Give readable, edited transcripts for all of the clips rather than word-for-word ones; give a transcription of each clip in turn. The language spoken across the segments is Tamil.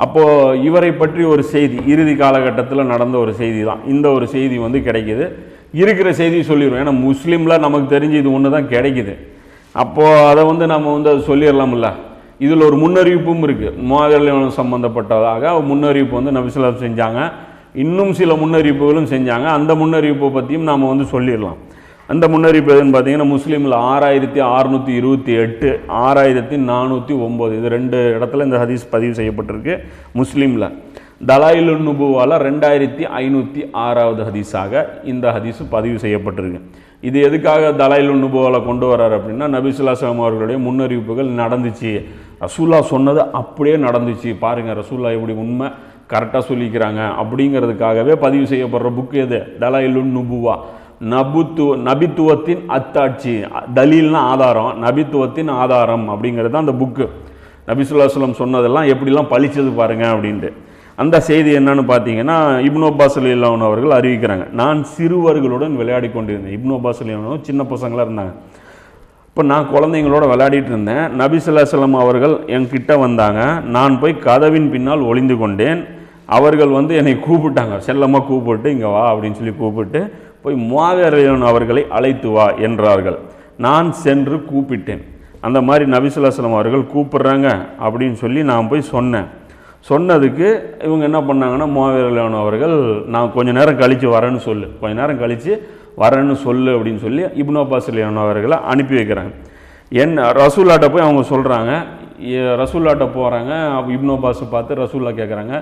அப்போது இவரை பற்றி ஒரு செய்தி இறுதி காலகட்டத்தில் நடந்த ஒரு செய்தி தான் இந்த ஒரு செய்தி வந்து கிடைக்கிது. இருக்கிற செய்தி சொல்லிடுவோம், ஏன்னா முஸ்லீமில் நமக்கு தெரிஞ்சு இது ஒன்று தான் கிடைக்கிது. அப்போது அதை வந்து நம்ம வந்து அது சொல்லிடலாம்ல. இதில் ஒரு முன்னறிவிப்பும் இருக்குது, முஆவியா சம்பந்தப்பட்டதாக முன்னறிவிப்பு வந்து நபி ஸல்லல்லாஹு அலைஹி வஸல்லம் செஞ்சாங்க. இன்னும் சில முன்னறிவிப்புகளும் செஞ்சாங்க. அந்த முன்னறிவிப்பை பற்றியும் நாம் வந்து சொல்லிடலாம். அந்த முன்னறிவிப்பு எதுன்னு பார்த்தீங்கன்னா முஸ்லீமில் 6628, 6409 இது 2 இடத்துல இந்த ஹதீஸ் பதிவு செய்யப்பட்டிருக்கு. முஸ்லீமில் தலாயிலுன் நுபுவால 2506வது ஹதீஸாக இந்த ஹதீஸ் பதிவு செய்யப்பட்டிருக்கு. இது எதுக்காக தலாயிலுன் நுபுவால கொண்டு வர்றாரு அப்படின்னா, நபி ஸல்லல்லாஹு அலைஹி வஸல்லம் அவர்களுடைய முன்னறிவிப்புகள் நடந்துச்சு, ரசூல்லா சொன்னது அப்படியே நடந்துச்சு, பாருங்கள் ரசூல்லா எப்படி உண்மை கரெக்டாக சொல்லிக்கிறாங்க அப்படிங்கிறதுக்காகவே பதிவு செய்யப்படுற புக் எது? தலாயிலுன் நுபுவா. நபித்துவத்தின் அத்தாட்சி, தலீல்னா ஆதாரம், நபித்துவத்தின் ஆதாரம் அப்படிங்கிறது தான் அந்த புக்கு. நபி ஸல்லல்லாஹு அலைஹி வஸல்லம் சொன்னதெல்லாம் எப்படிலாம் பழிச்சது பாருங்க அப்படின்ட்டு. அந்த செய்தி என்னன்னு பார்த்தீங்கன்னா, இப்னு அப்பாஸ் ரலியல்லாஹு அன்ஹு அவர்கள் அறிவிக்கிறாங்க, நான் சிறுவர்களுடன் விளையாடி கொண்டிருந்தேன். இப்னு அப்பாஸ் ரலியல்லாஹு அன்ஹு சின்ன பசங்களாக இருந்தாங்க. இப்போ நான் குழந்தைங்களோட விளையாடிட்டு இருந்தேன். நபி ஸல்லல்லாஹு அலைஹி வஸல்லம் அவர்கள் என்கிட்ட வந்தாங்க. நான் போய் கதவின் பின்னால் ஒளிந்து கொண்டேன். அவர்கள் வந்து என்னை கூப்பிட்டாங்க, செல்லமாக கூப்பிட்டு இங்கே வா அப்படின்னு சொல்லி கூப்பிட்டு போய் முஆவியா ரலியல்லாஹு அவர்களை அழைத்து வா என்றார்கள். நான் சென்று கூப்பிட்டேன். அந்த மாதிரி நபி ஸல்லல்லாஹு அலைஹி வஸல்லம் அவர்கள் கூப்பிட்றாங்க அப்படின்னு சொல்லி நான் போய் சொன்னேன். சொன்னதுக்கு இவங்க என்ன பண்ணாங்கன்னா, முஆவியா ரலியல்லாஹு அவர்கள் நான் கொஞ்சம் நேரம் கழித்து வரேன்னு சொல்லு, கொஞ்சம் நேரம் கழித்து வரேன்னு சொல்லு அப்படின்னு சொல்லி இப்னு அப்பாஸ் ரலியல்லாஹு அவர்களை அனுப்பி வைக்கிறாங்க. ரசூல்லாட்ட போய் அவங்க சொல்கிறாங்க, ரசூல்லாட்ட போகிறாங்க. இப்னு அப்பாஸை பார்த்து ரசூல்லா கேட்குறாங்க,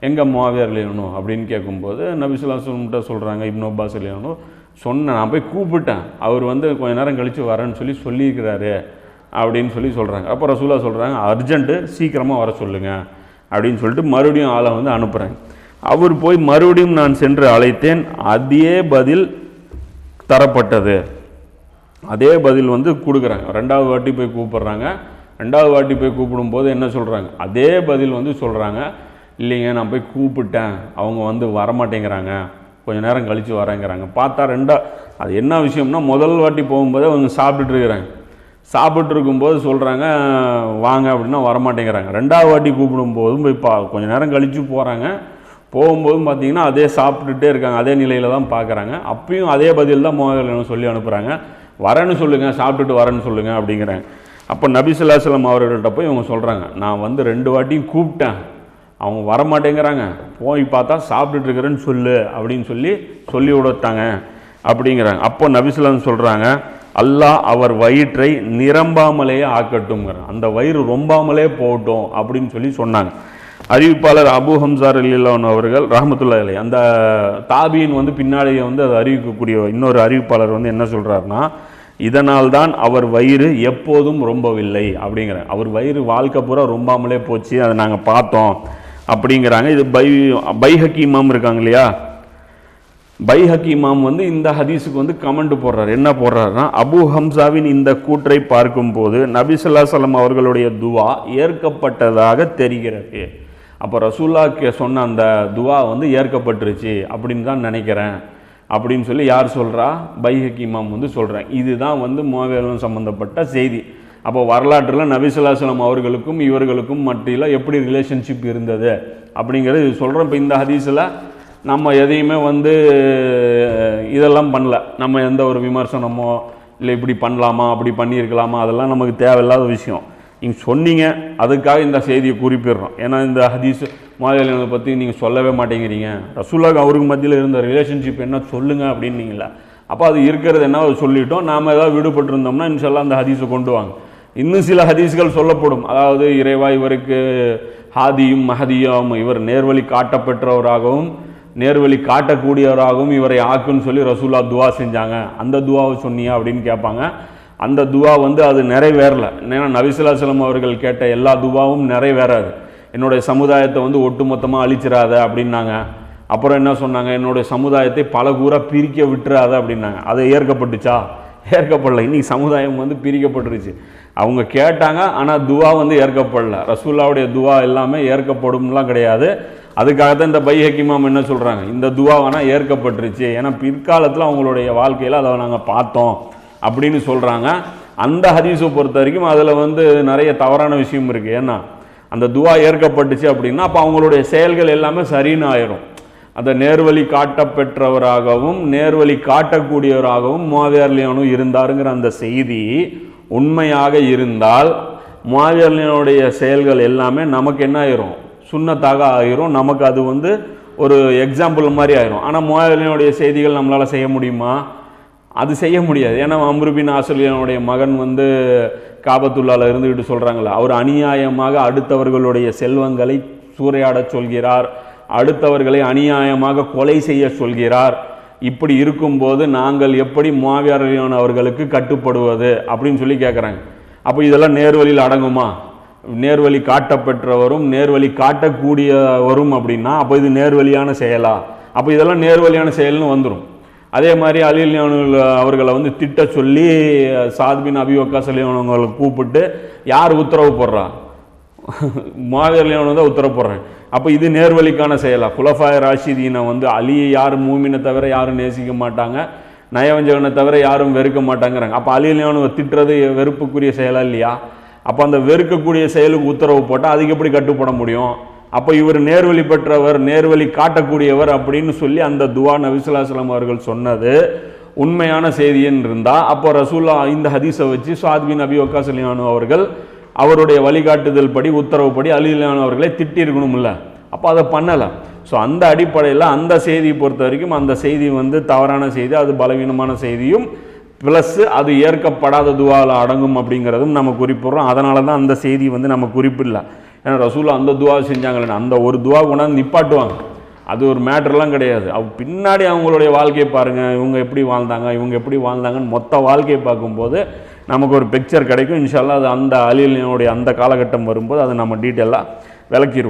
எங்கே முஆவியா ரலியல்லாஹு அப்படின்னு கேட்கும்போது நபி ஸல்லல்லாஹு அலைஹி வஸல்லம் சொல்கிறாங்க, இப்னு அப்பாஸ் ரலியல்லாஹு சொன்னேன், நான் போய் கூப்பிட்டேன், அவர் வந்து கொஞ்சம் நேரம் கழித்து வரேன்னு சொல்லியிருக்கிறாரு அப்படின்னு சொல்கிறாங்க. அப்போ ரசூல்லா சொல்கிறாங்க, அர்ஜென்ட்டு சீக்கிரமாக வர சொல்லுங்கள் அப்படின்னு சொல்லிட்டு மறுபடியும் ஆளை வந்து அனுப்புகிறேன். அவர் போய் மறுபடியும் நான் சென்று அழைத்தேன். அதே பதில் தரப்பட்டது, அதே பதில் வந்து கொடுக்குறாங்க. 2வது வாட்டி போய் கூப்பிட்றாங்க. 2வது வாட்டி போய் கூப்பிடும்போது என்ன சொல்கிறாங்க, அதே பதில் வந்து சொல்கிறாங்க, இல்லைங்க நான் போய் கூப்பிட்டேன், அவங்க வந்து வரமாட்டேங்கிறாங்க, கொஞ்சம் நேரம் கழித்து வரேங்கிறாங்க. பார்த்தா அது என்ன விஷயம்னா, முதல் வாட்டி போகும்போதே அவங்க சாப்பிட்டுட்டு இருக்கிறாங்க. சாப்பிட்டு இருக்கும்போது சொல்கிறாங்க வாங்க அப்படின்னா வரமாட்டேங்கிறாங்க. 2வது வாட்டி கூப்பிடும்போதும் போய் கொஞ்சம் நேரம் கழித்து போகிறாங்க. போகும்போதும் பார்த்தீங்கன்னா அதே சாப்பிட்டுட்டே இருக்காங்க, அதே நிலையில் தான் பார்க்குறாங்க. அப்பயும் அதே பதில் தான் முஆவியா சொல்லி அனுப்புகிறாங்க, வரேன்னு சொல்லுங்கள், சாப்பிட்டுட்டு வரேன்னு சொல்லுங்கள் அப்படிங்கிறாங்க. அப்போ நபி ஸல்லல்லாஹு அலைஹி வஸல்லம் அவர்கள்ட்ட போய் இவங்க சொல்கிறாங்க, நான் வந்து 2 வாட்டியும் கூப்பிட்டேன், அவங்க வரமாட்டேங்கிறாங்க, போய் பார்த்தா சாப்பிட்டுட்டு இருக்கிறேன்னு சொல்லு அப்படின்னு சொல்லி விடத்தாங்க அப்படிங்கிறாங்க. அப்போ நபி ஸல்லல்லாஹு அலைஹி வஸல்லம் சொல்கிறாங்க, அல்லாஹ் அவர் வயிற்றை நிரம்பாமலேயே ஆக்கட்டும்ங்கிறாங்க, அந்த வயிறு ரொம்பாமலே போகட்டும் அப்படின்னு சொன்னாங்க. அறிவிப்பாளர் அபு ஹம்சா ரலியல்லாஹு அன்ஹு அவர்கள் ரஹ்மத்துல்லாஹி அலைஹி, அந்த தாபியின் வந்து பின்னாடியே வந்து அதை அறிவிக்கக்கூடிய இன்னொரு அறிவிப்பாளர் வந்து என்ன சொல்கிறாருன்னா, இதனால் தான் அவர் வயிறு எப்போதும் ரொம்பவில்லை அப்படிங்கிறாங்க. அவர் வயிறு வாழ்க்கை பூரா ரொம்பாமலே போச்சு, அதை நாங்கள் பார்த்தோம் அப்படிங்கிறாங்க. இது பைஹக்கி இமாம் இருக்காங்க இல்லையா, பைஹக்கி இமாம் வந்து இந்த ஹதீஸுக்கு வந்து கமெண்ட் போடுறாரு. என்ன போடுறாருன்னா, அபு ஹம்சாவின் இந்த கூற்றை பார்க்கும்போது நபி ஸல்லல்லாஹு அலைஹி வஸல்லம் அவர்களுடைய துவா ஏற்கப்பட்டதாக தெரிகிறது. அப்போ ரசூல்லா சொன்ன அந்த துவா வந்து ஏற்கப்பட்டுருச்சு அப்படின்னு தான் நினைக்கிறேன் அப்படின்னு யார் சொல்கிறா? பைஹக்கி இமாம் வந்து சொல்கிறேன். இதுதான் வந்து முஆவியா சம்பந்தப்பட்ட செய்தி. அப்போ வரலாற்றில் நபி ஸல்லல்லாஹு அலைஹி வஸல்லம் அவர்களுக்கும் இவர்களுக்கும் மத்தியில் எப்படி ரிலேஷன்ஷிப் இருந்தது அப்படிங்கிறது இது சொல்கிறோம். இப்போ இந்த ஹதீஸில் நம்ம எதையுமே வந்து இதெல்லாம் பண்ணல, நம்ம எந்த ஒரு விமர்சனமோ இல்லை இப்படி பண்ணலாமா அப்படி பண்ணியிருக்கலாமா அதெல்லாம் நமக்கு தேவையில்லாத விஷயம். நீங்கள் சொன்னீங்க, அதுக்காக இந்த செய்தியை குறிப்பிடுறோம். ஏன்னா இந்த ஹதீஸ் முஆவியா பற்றி நீங்கள் சொல்லவே மாட்டேங்கிறீங்க, ரசூலுல்லாஹ் அவருக்கு மத்தியில் இருந்த ரிலேஷன்ஷிப் என்ன சொல்லுங்கள் அப்படின்னீங்களா, அப்போ அது இருக்கிறது என்ன சொல்லிட்டோம். நாம் ஏதாவது விடுபட்டு இருந்தோம்னா இன்ஷால்லா அந்த ஹதீஸை கொண்டு வாங்க. இன்னும் சில ஹதீஸ்கள் சொல்லப்படும், அதாவது இறைவா இவருக்கு ஹாதியும் மஹதியும், இவர் நேர்வழி காட்டப்பெற்றவராகவும் நேர்வழி காட்டக்கூடியவராகவும் இவரை ஆக்குன்னு சொல்லி ரசூலுல்லாஹ் துவா செஞ்சாங்க, அந்த துவாவை சொன்னியா அப்படின்னு கேட்பாங்க. அந்த துவா வந்து அது நிறைவேறல. ஏன்னா நபி ஸல்லல்லாஹு அலைஹி வஸல்லம் அவர்கள் கேட்ட எல்லா துவாவும் நிறைவேறாது. என்னுடைய சமுதாயத்தை வந்து ஒட்டுமொத்தமாக அழிச்சிடாத அப்படின்னாங்க. அப்புறம் என்ன சொன்னாங்க, என்னுடைய சமுதாயத்தை பல கூற பிரிக்க விட்டுறாத அப்படின்னாங்க. அது ஏற்கப்பட்டுச்சா? ஏற்கப்படலை. இன்னைக்கு சமுதாயம் வந்து பிரிக்கப்பட்டுருச்சு. அவங்க கேட்டாங்க, ஆனால் துவா வந்து ஏற்கப்படல. ரசூலுல்லாஹ்வுடைய துவா எல்லாமே ஏற்கப்படும்லாம் கிடையாது. அதுக்காகத்தான் இந்த பைஹக்கி இமாம் என்ன சொல்கிறாங்க, இந்த துவா வேணால் ஏற்கப்பட்டுருச்சு, ஏன்னா பிற்காலத்தில் அவங்களுடைய வாழ்க்கையில் அதை நாங்கள் பார்த்தோம் அப்படின்னு சொல்கிறாங்க. அந்த ஹதீஸை பொறுத்த வரைக்கும் அதில் வந்து நிறைய தவறான விஷயம் இருக்குது. ஏன்னா அந்த துவா ஏற்கப்பட்டுச்சு அப்படின்னா அப்போ அவங்களுடைய செயல்கள் எல்லாமே சரின்னு ஆயிரும். அந்த நேர்வழி காட்டப்பெற்றவராகவும் நேர்வழி காட்டக்கூடியவராகவும் முஆவியா ரலியல்லாஹு அன்ஹு இருந்தாருங்கிற அந்த செய்தி உண்மையாக இருந்தால் முஆவியா ரலியல்லாஹு அன்ஹுடைய செயல்கள் எல்லாமே நமக்கு என்ன ஆயிரும், சுன்னத்தாக ஆயிரும். நமக்கு அது வந்து ஒரு எக்ஸாம்பிள் மாதிரி ஆயிரும். ஆனால் முஆவியா ரலியல்லாஹு அன்ஹுடைய செய்திகள் நம்மளால் செய்ய முடியுமா? அது செய்ய முடியாது. ஏன்னா அம்ரு பின் ஆஸ் ரலியல்லாஹு அன்ஹுடைய மகன் வந்து காபத்துல்லாஹ்ல இருந்துக்கிட்டு சொல்கிறாங்களா, அவர் அநியாயமாக அடுத்தவர்களுடைய செல்வங்களை சூறையாடச் சொல்கிறார், அடுத்தவர்களை அநியாயமாக கொலை செய்ய சொல்கிறார். இப்படி இருக்கும்போது நாங்கள் எப்படி முஆவியா ரலியல்லாஹு அன்ஹு அவர்களுக்கு கட்டுப்படுவது அப்படின்னு சொல்லி கேட்குறாங்க. அப்போ இதெல்லாம் நேர்வழியில் அடங்குமா? நேர்வழி காட்டப்பெற்றவரும் நேர்வழி காட்டக்கூடியவரும் அப்படின்னா அப்போ இது நேர்வழியான செயலா? அப்போ இதெல்லாம் நேர்வழியான செயல்னு வந்துடும். அதே மாதிரி அலி ரலியல்லாஹு அன்ஹு அவர்களை வந்து திட்ட சொல்லி சாத் பின் அபி வக்காஸ் ரலியல்லாஹு அன்ஹு அவங்களை கூப்பிட்டு யார் உத்தரவு போடுறா? முஆவியா ரலியல்லாஹு அன்ஹு தான் உத்தரவு போடுறேன். அப்போ இது நேர்வழிக்கான செயலா? குலஃபாய ராஷிதீனை வந்து அலியை யாரும் மூமினை தவிர யாரும் நேசிக்க மாட்டாங்க, நயவஞ்சகனை தவிர யாரும் வெறுக்க மாட்டாங்கிறாங்க. அப்போ அலி ரலியல்லாஹு அன்ஹு திட்டுறது வெறுப்புக்குரிய செயலா இல்லையா? அப்போ அந்த வெறுக்கக்கூடிய செயலுக்கு உத்தரவு போட்டால் அதுக்கு எப்படி கட்டுப்பட முடியும்? அப்போ இவர் நேர்வழி பெற்றவர், நேர்வழி காட்டக்கூடியவர் அப்படின்னு சொல்லி அந்த துவா நபி ஸல்லல்லாஹு அலைஹி வஸல்லம் அவர்கள் சொன்னது உண்மையான செய்தின்னு இருந்தால் அப்போ ரசூல்லா இந்த ஹதீஸை வச்சு சாத் பின் அபி வக்காஸ் ரலியல்லாஹு அன்ஹு அவர்கள் அவருடைய வழிகாட்டுதல் படி உத்தரவுப்படி அலி ரலியல்லாஹு அன்ஹு அவர்களை திட்டிருக்கணும்ல. அப்போ அதை பண்ணலை. ஸோ அந்த அடிப்படையில் அந்த செய்தியை பொறுத்த வரைக்கும் அந்த செய்தி வந்து தவறான செய்தி, அது பலவீனமான செய்தியும் ப்ளஸ் அது ஏற்கப்படாத துவாவில் அடங்கும் அப்படிங்கிறதும் நம்ம குறிப்பிடுறோம். அதனால தான் அந்த செய்தி வந்து நம்ம குறிப்பிடல. ஏன்னா ரசூலா அந்த துவா செஞ்சாங்களே, அந்த ஒரு துவா கொண்டாந்து நிப்பாட்டுவாங்க, அது ஒரு மேட்டர்லாம் கிடையாது. பின்னாடி அவங்களுடைய வாழ்க்கையை பாருங்கள், இவங்க எப்படி வாழ்ந்தாங்க இவங்க எப்படி வாழ்ந்தாங்கன்னு மொத்த வாழ்க்கையை பார்க்கும்போது நமக்கு ஒரு பிக்சர் கிடைக்கும். இன்ஷா அல்லாஹ் அது அந்த அலி ரலியல்லாஹு அன்ஹுடைய அந்த காலகட்டம் வரும்போது அதை நம்ம டீட்டெயிலாக விளக்கிடுவோம்.